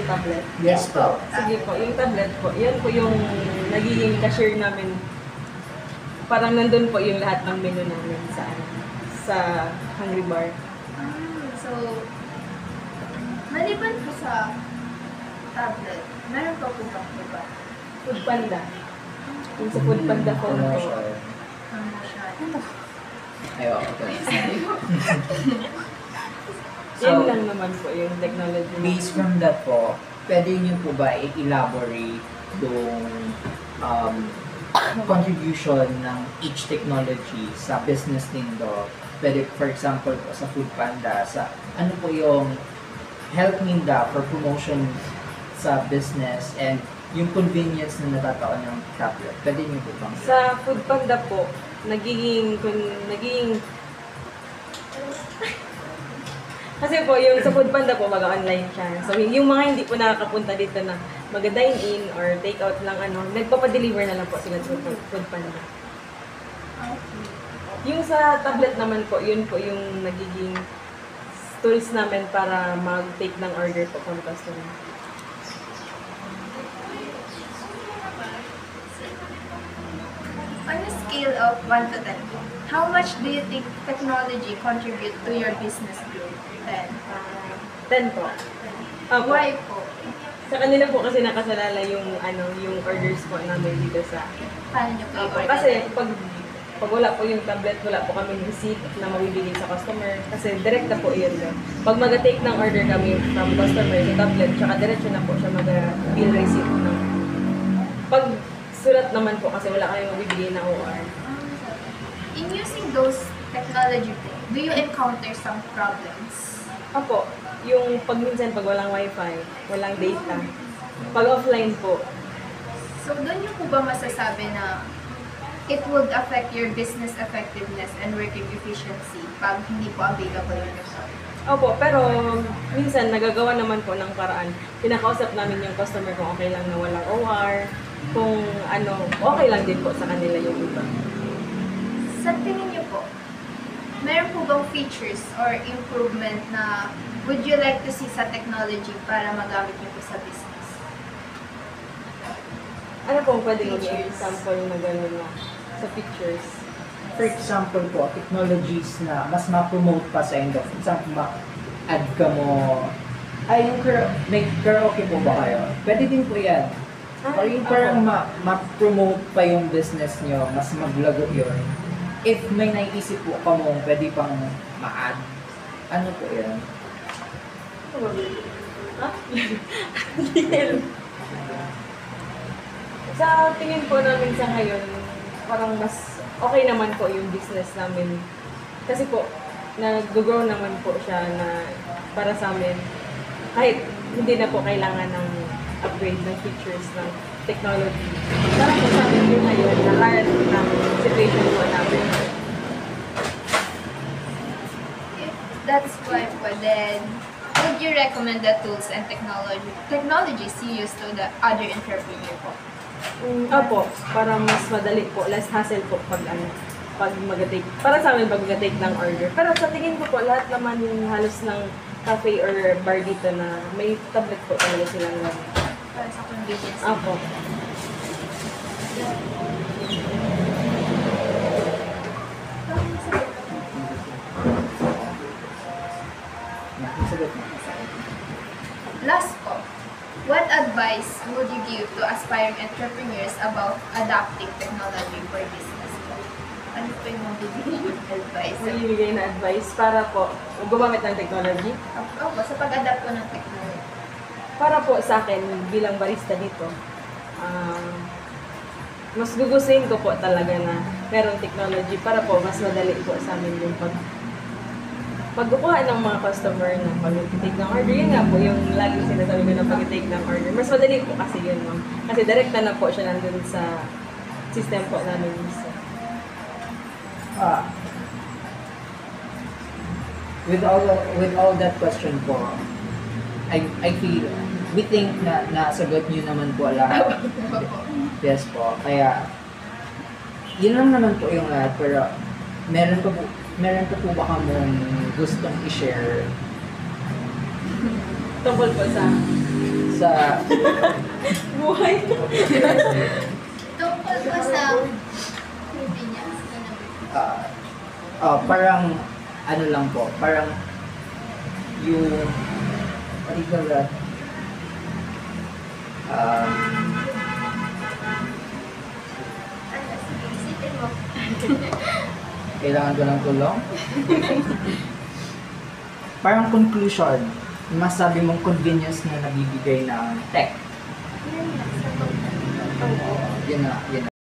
yung tablet? Yes po. Sige po, yung tablet po, yan po yung nagiging cashier namin. Parang nandun po yung lahat ng menu namin sa Hungry Bar. So, maliban po sa tablet, meron pa po bang iba? Food Panda. Yung sa Food Panda po na po. Ayaw ako. Yan lang naman po yung technology. Based from that po, pwede niyo po ba i-elaborate yung contribution ng each technology sa business nindo? Pwede, for example po, sa Food Panda, sa ano po yung help ninda for promotion sa business and yung convenience na natataon ng tablet. Pwede niyo po bang? Sa Food Panda po, nagiging kasi po, yung sa Food Panda po, mag-online siya. So, yung mga hindi po nakakapunta dito na mag-dine-in or take-out lang, nagpapadeliver na lang po sila sa Food Panda. Yung sa tablet naman po, yun po yung nagiging tools namin para mag-take ng order po from customer. On a scale of 1 to 10, how much do you think technology contribute to your business growth? 10. 10 po. Opo. Why po? Sa kanila po kasi nakasalala yung yung orders po namin dito sa Paano nyo po Opo, i-order? kasi pag wala po yung tablet, wala po kami receipt na mabibigay sa customer. Kasi direct na po yun doon. Pag mag-take ng order kami from customer sa tablet, tsaka diretso na po siya mag-bill receipt. Pag sulat naman po kasi wala kami mabibigay na OR. In using those technology po, do you encounter some problems? Opo, yung minsan pag walang wifi, walang data. Pag offline po, So, doon nyo po ba masasabi na it would affect your business effectiveness and working efficiency pag hindi po available yung result? opo, pero minsan nagagawa naman po ng paraan. Pinakausap namin yung customer kung okay lang na walang OR, kung okay lang din po sa kanila yung iba. Sa tingin nyo po, meron po bang features or improvement na would you like to see sa technology para magamit nyo po sa business? Ano pong pwede maging Features. example na gano'n na sa pictures? For example po, technologies na mas ma-promote pa sa end of, for example, ma-add ka mo, yung may karaoke po ba kayo? Pwede din po yan. Or yung parang ma-promote pa yung business nyo, mas maglago yun. If may naiisip po ka mo, pwede pang ma-add. Ano po yan? Ha? Sa tingin po namin sa ngayon, parang mas okay naman po yung business namin. Kasi po, nag-grow naman po siya na para sa amin. Kahit hindi na po kailangan ng upgrade ng features ng technology. Parang po sa amin yung ngayon, na current na situation po namin. If that's why po, then would you recommend the tools and technologies you use to the other entrepreneur po? Opo, para mas madali po, less hassle po pag mag-take. Para sa amin pag mag-take ng order. Pero sa tingin ko po, lahat naman yung halos ng cafe or bar dito na may tablet po talaga silang gamit. Para sa convenience. Opo. Sagot mo. Last po, what advice would you give to aspiring entrepreneurs about adapting technology for business po? Ano po yung mabibigay ng advice? May ibigay na advice para po gumamit ng technology. Opo, sa pag-adapt po ng technology. Para po sa akin, bilang barista dito, mas gugustuhin ko po talaga na merong technology para po mas madali po sa amin yung pagkukuha ng mga customer na pag-take ng order. Yun nga po yung laging sinasabi ko na pag-take ng order. Mas madali po kasi yun, ma'am. Kasi direkta na po siya nandun sa system po namin. With all that question po, I feel, we think na nasagot niyo naman po lahat. Yes po. Kaya, yun lang naman po yung lahat. Pero, meron pa po ba kamong gustong i-share? Tungkol po sa sa Buhay. Tungkol po sa convenience na nabi. parang ano lang po, parang yung what do you call that? Ano, sige, isipin mo. Kailangan ko ng tulong. Parang conclusion, masabi mong convenience na nabibigay ng tech. Yun na, sa Yun na.